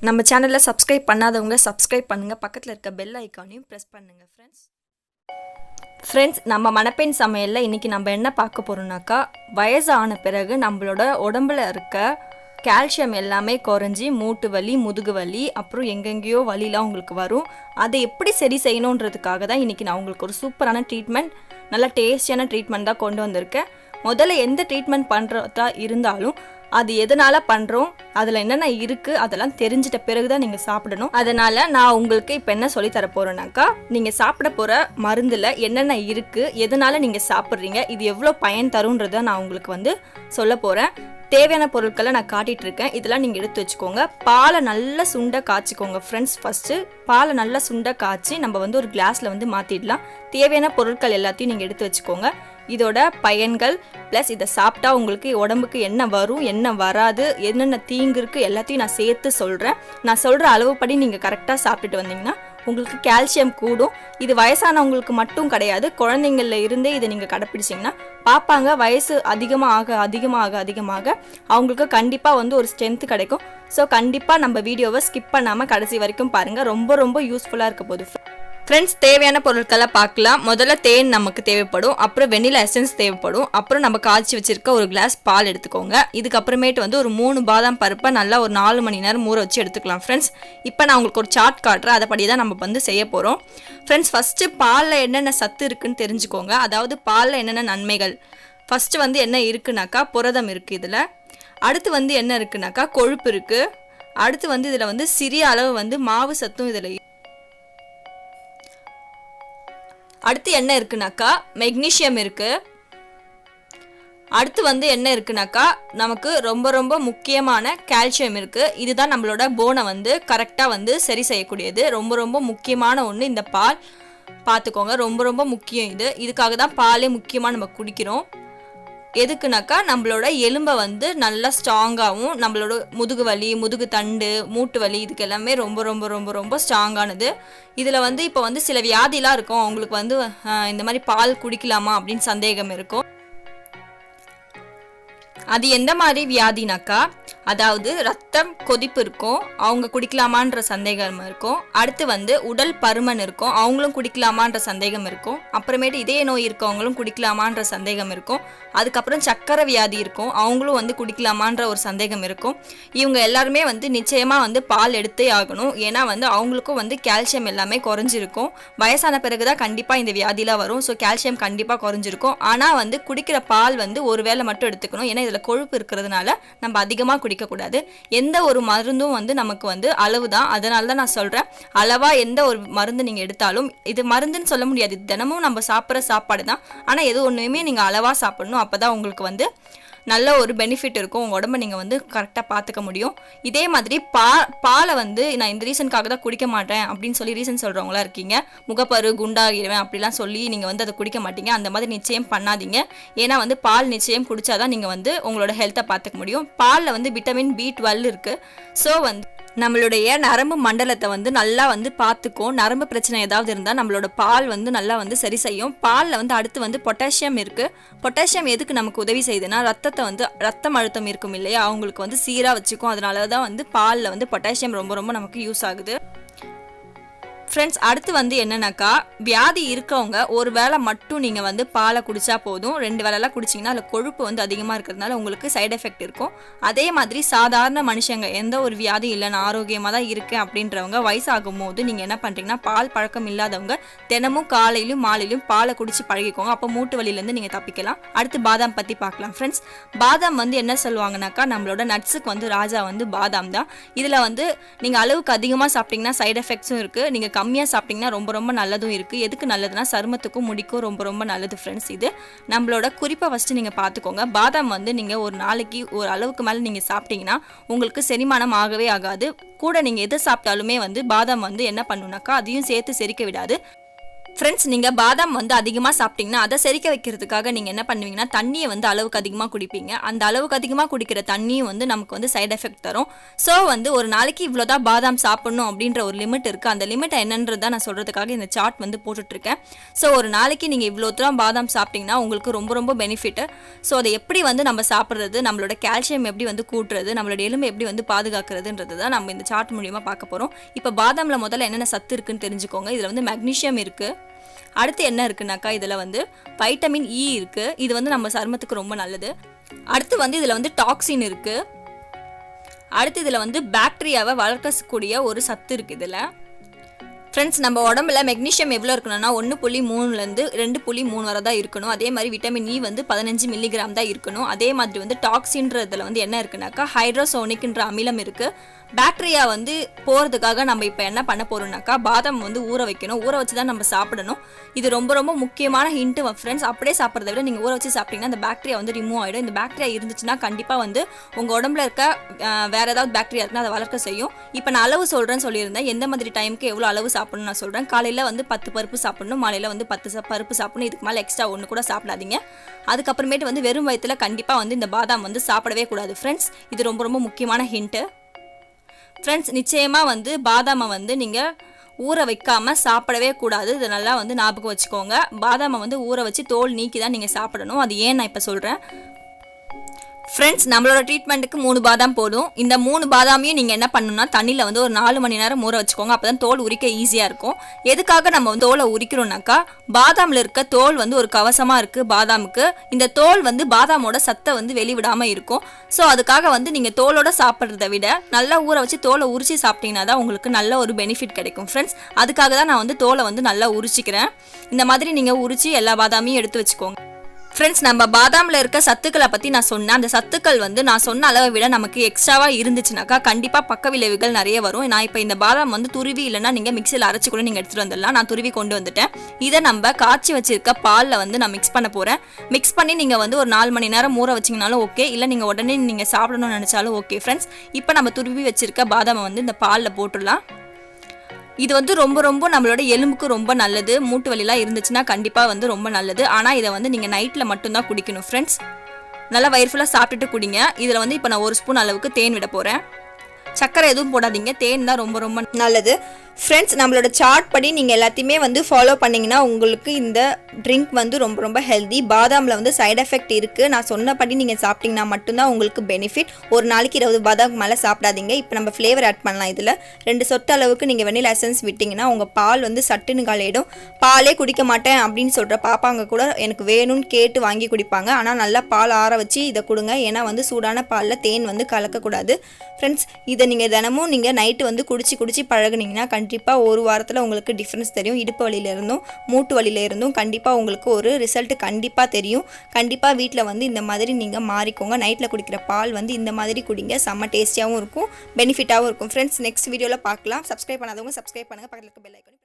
நம்ம சேனலை சப்ஸ்கிரைப் பண்ணாதவங்க சப்ஸ்கிரைப் பண்ணுங்கள், பக்கத்தில் இருக்க பெல் ஐக்கானையும் ப்ரெஸ் பண்ணுங்கள். ஃப்ரெண்ட்ஸ் நம்ம மணப்பெண் சமையலில் இன்றைக்கி நம்ம என்ன பார்க்க போகிறோம்னாக்கா, வயசான பிறகு நம்மளோட உடம்புல இருக்க கால்சியம் எல்லாமே குறைஞ்சி மூட்டு வலி, முதுகு வலி, அப்புறம் எங்கெங்கேயோ வலிலாம் உங்களுக்கு வரும். அதை எப்படி சரி செய்யணுன்றதுக்காக தான் இன்றைக்கி நான் உங்களுக்கு ஒரு சூப்பரான ட்ரீட்மெண்ட், நல்ல டேஸ்டியான ட்ரீட்மெண்ட் தான் கொண்டு வந்திருக்கேன். முதல்ல எந்த ட்ரீட்மெண்ட் பண்ணுறதா இருந்தாலும் அது எதனால் பண்ணுறோம், அதில் என்னென்ன இருக்குது அதெல்லாம் தெரிஞ்சிட்ட பிறகு தான் நீங்கள் சாப்பிடணும். அதனால் நான் உங்களுக்கு இப்போ என்ன சொல்லித்தர போகிறேன்னாக்கா, நீங்கள் சாப்பிட போகிற மருந்தில் என்னென்ன இருக்குது, எதனால் நீங்கள் சாப்பிட்றீங்க, இது எவ்வளோ பயன் தருன்றதை நான் உங்களுக்கு சொல்ல போகிறேன். தேவையான பொருட்களை நான் காட்டிகிட்ருக்கேன், இதெல்லாம் நீங்கள் எடுத்து வச்சுக்கோங்க. பாலை நல்லா சுண்டை காய்ச்சிக்கோங்க ஃப்ரெண்ட்ஸ். ஃபஸ்ட்டு பாலை நல்லா சுண்டை காய்ச்சி நம்ம ஒரு கிளாஸில் மாற்றிடலாம். தேவையான பொருட்கள் எல்லாத்தையும் நீங்கள் எடுத்து வச்சுக்கோங்க. இதோட பயன்கள் ப்ளஸ் இதை சாப்பிட்டா உங்களுக்கு உடம்புக்கு என்ன வரும், என்ன வராது, என்னென்ன தீங்கு இருக்குது எல்லாத்தையும் நான் சேர்த்து சொல்கிறேன். நான் சொல்கிற அளவுப்படி நீங்கள் கரெக்டாக சாப்பிட்டுட்டு வந்தீங்கன்னா உங்களுக்கு கால்சியம் கூடும். இது வயசானவங்களுக்கு மட்டும் கிடையாது, குழந்தைங்களில் இருந்தே இதை நீங்கள் கடைப்பிடிச்சிங்கன்னா பார்ப்பாங்க. வயசு அதிகமாக அவங்களுக்கு கண்டிப்பாக ஒரு ஸ்ட்ரென்த்து கிடைக்கும். ஸோ கண்டிப்பாக நம்ம வீடியோவை ஸ்கிப் பண்ணாமல் கடைசி வரைக்கும் பாருங்கள், ரொம்ப யூஸ்ஃபுல்லாக இருக்க போகுது. ஃப்ரெண்ட்ஸ், தேவையான பொருட்களை பார்க்கலாம். முதல்ல தேன் நமக்கு தேவைப்படும், அப்புறம் வெண்ணிலா எசன்ஸ் தேவைப்படும், அப்புறம் நம்ம காய்ச்சி வச்சிருக்க ஒரு கிளாஸ் பால் எடுத்துக்கோங்க. இதுக்கப்புறமேட்டு ஒரு 3 பாதாம் பருப்பை நல்லா ஒரு 4 மணி நேரம் ஊற வச்சு எடுத்துக்கலாம் ஃப்ரெண்ட்ஸ். இப்போ நான் உங்களுக்கு ஒரு சார்ட் காட்டுறேன், அதைப்படி தான் நம்ம செய்ய போகிறோம். ஃப்ரெண்ட்ஸ், ஃபஸ்ட்டு பாலில் என்னென்ன சத்து இருக்குன்னு தெரிஞ்சுக்கோங்க. அதாவது பாலில் என்னென்ன நன்மைகள். ஃபஸ்ட்டு என்ன இருக்குனாக்கா, புரதம் இருக்குது இதில். அடுத்து என்ன இருக்குனாக்கா, கொழுப்பு இருக்குது. அடுத்து இதில் சிறிய அளவு மாவு சத்தும் இதில். அடுத்து என்ன இருக்குனாக்கா, மெக்னீஷியம் இருக்குது. அடுத்து என்ன இருக்குனாக்கா, நமக்கு ரொம்ப முக்கியமான கால்சியம் இருக்குது. இதுதான் நம்மளோட போனை கரெக்டாக சரி செய்யக்கூடியது. ரொம்ப முக்கியமான ஒன்று இந்த பால். பார்த்துக்கோங்க, ரொம்ப முக்கியம் இது. இதுக்காக தான் பாலே முக்கியமாக நம்ம குடிக்கிறோம். எதுக்குனாக்கா, நம்மளோட எலும்பை நல்லா ஸ்ட்ராங்காகவும், நம்மளோட முதுகு வலி, முதுகு தண்டு, மூட்டு வலி, இதுக்கு எல்லாமே ரொம்ப ஸ்ட்ராங்கானது. இதில் இப்போ சில வியாதிலாம் இருக்கும், அவங்களுக்கு இந்த மாதிரி பால் குடிக்கலாமா அப்படின்னு சந்தேகம் இருக்கும். அது எந்த மாதிரி வியாதினாக்கா, அதாவது ரத்தம் கொதிப்பு இருக்கும், அவங்க குடிக்கலாமான்ற சந்தேகம் இருக்கும். அடுத்து உடல் பருமன் இருக்கும், அவங்களும் குடிக்கலாமான்ற சந்தேகம் இருக்கும். அப்புறமேட்டு இதய நோய் இருக்கவங்களும் குடிக்கலாமான்ற சந்தேகம் இருக்கும். அதுக்கப்புறம் சக்கரை வியாதி இருக்கும், அவங்களும் குடிக்கலாமான்ற ஒரு சந்தேகம் இருக்கும். இவங்க எல்லாருமே நிச்சயமாக பால் எடுத்தே ஆகணும். ஏன்னா அவங்களுக்கும் கால்சியம் எல்லாமே குறைஞ்சிருக்கும். வயசான பிறகுதான் கண்டிப்பாக இந்த வியாதிலாம் வரும். ஸோ கால்சியம் கண்டிப்பாக குறைஞ்சிருக்கும். ஆனால் குடிக்கிற பால் ஒரு வேளை மட்டும் எடுத்துக்கணும். ஏன்னா இதில் கொழுப்பு இருக்கிறதுனால நம்ம அதிகமாக குடிக்கக்கூடாது. எந்த ஒரு மருந்தும் நமக்கு அளவு தான். அதனால தான் நான் சொல்கிறேன், அளவாக எந்த ஒரு மருந்து நீங்கள் எடுத்தாலும், இது மருந்துன்னு சொல்ல முடியாது, தினமும் நம்ம சாப்பிட்ற சாப்பாடு தான். ஆனால் எது ஒன்றுமே நீங்கள் அளவாக சாப்பிடணும். அப்போ தான் உங்களுக்கு நல்ல ஒரு பெனிஃபிட் இருக்கும். உங்கள் உடம்பை நீங்கள் கரெக்டாக பார்த்துக்க முடியும். இதே மாதிரி பாலை நான் இந்த ரீசனுக்காக தான் குடிக்க மாட்டேன் அப்படின்னு சொல்லி ரீசன் சொல்கிறவங்களா இருக்கீங்க. முகப்பரு, குண்டாகிடுவேன் அப்படிலாம் சொல்லி நீங்கள் அதை குடிக்க மாட்டீங்க. அந்த மாதிரி நிச்சயம் பண்ணாதீங்க. ஏன்னா பால் நிச்சயம் குடித்தாதான் நீங்கள் உங்களோட ஹெல்த்தை பார்த்துக்க முடியும். பாலில் விட்டமின் B12 இருக்குது. ஸோ நம்மளுடைய நரம்பு மண்டலத்தை நல்லா பார்த்துக்கும். நரம்பு பிரச்சனை ஏதாவது இருந்தால் நம்மளோட பால் நல்லா சரி செய்யும். பாலில் அடுத்து பொட்டாசியம் இருக்குது. பொட்டாசியம் எதுக்கு நமக்கு உதவி செய்யுதுன்னா, ரத்தத்தை ரத்தம் அழுத்தம் இருக்கும் இல்லையா, அவங்களுக்கு சீராக வச்சுக்கும். அதனால தான் பாலில் பொட்டாசியம் ரொம்ப நமக்கு யூஸ் ஆகுது. ஃப்ரெண்ட்ஸ், அடுத்து என்னன்னாக்கா, வியாதி இருக்கவங்க ஒரு வேளை மட்டும் நீங்கள் பாலை குடித்தா போதும். 2 வேளைலாம் குடிச்சிங்கன்னா அதில் கொழுப்பு அதிகமாக இருக்கிறதுனால உங்களுக்கு சைடு எஃபெக்ட் இருக்கும். அதே மாதிரி சாதாரண மனுஷங்க, எந்த ஒரு வியாதி இல்லை, நான் ஆரோக்கியமாக தான் இருக்கேன் அப்படின்றவங்க வயசாகும் போது நீங்கள் என்ன பண்ணுறீங்கன்னா, பால் பழக்கம் இல்லாதவங்க தினமும் காலையிலும் மாலையிலும் பாலை குடிச்சு பழகிக்கோங்க. அப்போ மூட்டு வலியிலேருந்து நீங்கள் தப்பிக்கலாம். அடுத்து பாதாம் பற்றி பார்க்கலாம் ஃப்ரெண்ட்ஸ். பாதாம் என்ன சொல்லுவாங்கனாக்கா, நம்மளோட நட்ஸுக்கு ராஜா பாதாம் தான். இதில் நீங்கள் அளவுக்கு அதிகமாக சாப்பிட்டீங்கன்னா சைடு எஃபெக்ட்ஸும் இருக்குது. நீங்கள் கம்மியாக சாப்பிட்டிங்கன்னா ரொம்ப நல்லதும் இருக்குது. எதுக்கு நல்லதுன்னா, சருமத்துக்கும் முடிக்கும் ரொம்ப நல்லது ஃப்ரெண்ட்ஸ். இது நம்மளோட குறிப்பாக ஃபஸ்ட்டு நீங்கள் பார்த்துக்கோங்க. பாதாம் நீங்கள் ஒரு நாளைக்கு ஒரு அளவுக்கு மேலே நீங்கள் சாப்பிட்டீங்கன்னா உங்களுக்கு செரிமானம் ஆகவே ஆகாது. கூட நீங்கள் எதை சாப்பிட்டாலுமே பாதாம் என்ன பண்ணுனாக்கா, அதையும் சேர்த்து செரிக்க விடாது. ஃப்ரெண்ட்ஸ், நீங்கள் பாதாம் வந்து அதிகமாக சாப்பிட்டீங்கன்னா அதை செரிக்க வைக்கிறதுக்காக நீங்கள் என்ன பண்ணுவீங்கன்னா தண்ணியை வந்து அளவுக்கு அதிகமாக குடிப்பீங்க. அந்த அளவுக்கு அதிகமாக குடிக்கிற தண்ணியும் வந்து நமக்கு வந்து சைட் எஃபெக்ட் தரும். ஸோ வந்து ஒரு நாளைக்கு இவ்வளோதான் பாதாம் சாப்பிடணும் அப்படின்ற ஒரு லிமிட் இருக்குது. அந்த லிமிட்டை என்னன்றதை நான் சொல்கிறதுக்காக இந்த சார்ட் வந்து போட்டுட்ருக்கேன். ஸோ ஒரு நாளைக்கு நீங்கள் இவ்வளோ தான் பாதாம் சாப்பிட்டீங்கன்னா உங்களுக்கு ரொம்ப ரொம்ப பெனிஃபிட்டு. ஸோ அதை எப்படி வந்து நம்ம சாப்பிட்றது, நம்மளோட கால்சியம் எப்படி வந்து கூட்டுறது, நம்மளோட எலும்பு எப்படி வந்து பாதுகாக்கிறதுன்றது தான் நம்ம இந்த சார்ட் மூலியமாக பார்க்க போகிறோம். இப்போ பாதாமில் முதல்ல என்னென்ன சத்து இருக்குன்னு தெரிஞ்சுக்கோங்க. இதில் வந்து மெக்னீஷியம் இருக்குது. அடுத்து என்ன இருக்குனாக்கா இதில் வந்து வைட்டமின் இ இருக்குது. இது வந்து நம்ம சருமத்துக்கு ரொம்ப நல்லது. அடுத்து வந்து இதில் வந்து டாக்ஸின் இருக்குது. அடுத்து இதில் வந்து பாக்டீரியாவை வளர்க்கக்கூடிய ஒரு சத்து இருக்குது இதில். ஃப்ரெண்ட்ஸ், நம்ம உடம்புல மெக்னீஷியம் எவ்வளோ இருக்கணும்னா 1.3லேருந்து 2.3 வரை தான் இருக்கணும். அதே மாதிரி விட்டமின் இ வந்து 15 மில்லிகிராம் தான் இருக்கணும். அதே மாதிரி வந்து டாக்ஸின்றதுல வந்து என்ன இருக்குனாக்கா ஹைட்ரோசோனிக்ன்ற அமிலம் இருக்குது. பாக்டீரியா வந்து போகிறதுக்காக நம்ம இப்போ என்ன பண்ண போகிறோம்னாக்கா பாதாம் வந்து ஊற வைக்கணும். ஊற வச்சு தான் நம்ம சாப்பிடணும். இது ரொம்ப ரொம்ப முக்கியமான ஹிண்ட்டு ஃப்ரெண்ட்ஸ். அப்படியே சாப்பிட்றத விட நீங்கள் ஊற வச்சு சாப்பிட்டீங்கன்னா இந்த பாக்டீரியா வந்து ரிமூவ் ஆகிடும். இந்த பாக்டீரியா இருந்துச்சுன்னா கண்டிப்பாக வந்து உங்கள் உடம்புல இருக்க வேறு ஏதாவது பாக்டீரியா இருக்குன்னா அதை வளர்க்க செய்யும். இப்போ நான் அளவு சொல்கிறேன்னு சொல்லியிருந்தேன். எந்த மாதிரி டைமுக்கு எவ்வளோ அளவு சாப்பிடணும் நான் சொல்கிறேன். காலையில் வந்து 10 பருப்பு சாப்பிடணும், மாலையில் வந்து 10 பருப்பு சாப்பிடணும். இதுக்கு மேலே எக்ஸ்ட்ரா ஒன்று கூட சாப்பிடாதீங்க. அதுக்கப்புறமேட்டு வந்து வெறும் வயிற்றில் கண்டிப்பாக வந்து இந்த பாதாம் வந்து சாப்பிடவே கூடாது ஃப்ரெண்ட்ஸ். இது ரொம்ப ரொம்ப முக்கியமான ஹிண்ட்டு ஃப்ரெண்ட்ஸ். நிச்சயமாக வந்து பாதாமை வந்து நீங்கள் ஊற வைக்காமல் சாப்பிடவே கூடாது. இதை நல்லா வந்து ஞாபகம் வச்சுக்கோங்க. பாதாமை வந்து ஊற வச்சு தோல் நீக்கி தான் நீங்கள் சாப்பிடணும். அது ஏன் நான் இப்போ சொல்கிறேன் ஃப்ரெண்ட்ஸ். நம்மளோட ட்ரீட்மெண்ட்டுக்கு 3 பாதாம் போதும். இந்த 3 பாதாமையும் நீங்கள் என்ன பண்ணணும்னா தண்ணியில் வந்து ஒரு 4 மணி நேரம் ஊற வச்சுக்கோங்க. அப்போ தான் தோல் உரிக்க ஈஸியாக இருக்கும். எதுக்காக நம்ம வந்து தோலை உரிக்கிறோம்னாக்கா பாதாமில் இருக்க தோல் வந்து ஒரு கவசமாக இருக்குது பாதாமுக்கு. இந்த தோல் வந்து பாதாமோட சத்தை வந்து வெளிவிடாமல் இருக்கும். ஸோ அதுக்காக வந்து நீங்கள் தோலோட சாப்பிட்றத விட நல்லா ஊற வச்சு தோலை உரிச்சு சாப்பிட்டீங்கன்னா தான் உங்களுக்கு நல்ல ஒரு பெனிஃபிட் கிடைக்கும் ஃப்ரெண்ட்ஸ். அதுக்காக தான் நான் வந்து தோலை வந்து நல்லா உரிச்சிக்கிறேன். இந்த மாதிரி நீங்கள் உரிச்சு எல்லா பாதாமையும் எடுத்து வச்சுக்கோங்க ஃப்ரெண்ட்ஸ். நம்ம பாதாமில் இருக்க சத்துக்களை பற்றி நான் சொன்னேன். அந்த சத்துக்கள் வந்து நான் சொன்ன அளவை விட நமக்கு எக்ஸ்ட்ராவாக இருந்துச்சுனாக்கா கண்டிப்பாக பக்க விளைவுகள் நிறைய வரும். நான் இப்போ இந்த பாதாம் வந்து துருவி இல்லைன்னா நீங்கள் மிக்சியில் அரைச்சி கூட நீங்கள் எடுத்துகிட்டு வந்துடலாம். நான் துருவி கொண்டு வந்துட்டேன். இதை நம்ம காய்ச்சி வச்சிருக்க பாலில் வந்து நான் மிக்ஸ் பண்ண போகிறேன். மிக்ஸ் பண்ணி நீங்கள் வந்து ஒரு 4 மணி நேரம் ஊற வச்சிங்கனாலும் ஓகே, இல்லை நீங்கள் உடனே நீங்கள் சாப்பிடணும்னு நினச்சாலும் ஓகே ஃப்ரெண்ட்ஸ். இப்போ நம்ம துருவி வச்சிருக்க பாதாமை வந்து இந்த பாலில் போட்டுடலாம். இது வந்து ரொம்ப ரொம்ப நம்மளோட எலும்புக்கு ரொம்ப நல்லது. மூட்டு வலிலாம் இருந்துச்சுன்னா கண்டிப்பாக வந்து ரொம்ப நல்லது. ஆனால் இதை வந்து நீங்கள் நைட்டில் மட்டும்தான் குடிக்கணும் ஃப்ரெண்ட்ஸ். நல்லா வயிறு ஃபுல்லாக சாப்பிட்டுட்டு குடிங்க. இதில் வந்து இப்போ நான் 1 ஸ்பூன் அளவுக்கு தேன் விட போகிறேன். சக்கரை எதுவும் போடாதீங்க, தேன் தான் ரொம்ப ரொம்ப நல்லது ஃப்ரெண்ட்ஸ். நம்மளோட சார்ட் படி நீங்கள் எல்லாத்தையுமே வந்து ஃபாலோ பண்ணிங்கன்னா உங்களுக்கு இந்த ட்ரிங்க் வந்து ரொம்ப ரொம்ப ஹெல்தி. பாதாமில் வந்து சைட் எஃபெக்ட் இருக்குது. நான் சொன்னபடி நீங்கள் சாப்பிட்டிங்கன்னா மட்டும்தான் உங்களுக்கு பெனிஃபிட். ஒரு நாளைக்கு 20 பாதாம் மேலே சாப்பிடாதீங்க. இப்போ நம்ம ஃப்ளேவர் ஆட் பண்ணலாம். இதில் 2 சொட்டு அளவுக்கு நீங்கள் வெண்ணிலா எசன்ஸ் விட்டிங்கன்னா உங்கள் பால் வந்து சட்டுன்னு காலிடும். பாலே குடிக்க மாட்டேன் அப்படின்னு சொல்கிற பாப்பாங்க கூட எனக்கு வேணும்னு கேட்டு வாங்கி குடிப்பாங்க. ஆனால் நல்லா பால் ஆற வச்சு இதை கொடுங்க. ஏன்னா வந்து சூடான பாலில் தேன் வந்து கலக்கக்கூடாது ஃப்ரெண்ட்ஸ். இதை நீங்கள் தினமும் நீங்கள் நைட்டு வந்து குடிச்சு பழகுனீங்கன்னா கண்டிப்பாக ஒரு வாரத்தில் உங்களுக்கு டிஃப்ரென்ஸ் தெரியும். இடுப்பு வலியிலிருந்தும் மூட்டு வலியிலிருந்தும் கண்டிப்பாக உங்களுக்கு ஒரு ரிசல்ட் கண்டிப்பாக தெரியும். கண்டிப்பாக வீட்டில் வந்து இந்த மாதிரி நீங்கள் மாறிக்கோங்க. நைட்டில் குடிக்கிற பால் வந்து இந்த மாதிரி குடிங்க. செம்ம டேஸ்டியாகவும் இருக்கும், பெனிஃபிட்டாகவும் இருக்கும் ஃப்ரெண்ட்ஸ். நெக்ஸ்ட் வீடியோவில் பார்க்கலாம். சப்ஸ்கிரைப் பண்ணாதவங்க சப்ஸ்கிரைப் பண்ணுங்கள். பக்கத்தில் இருக்க பெல் ஐக்கான்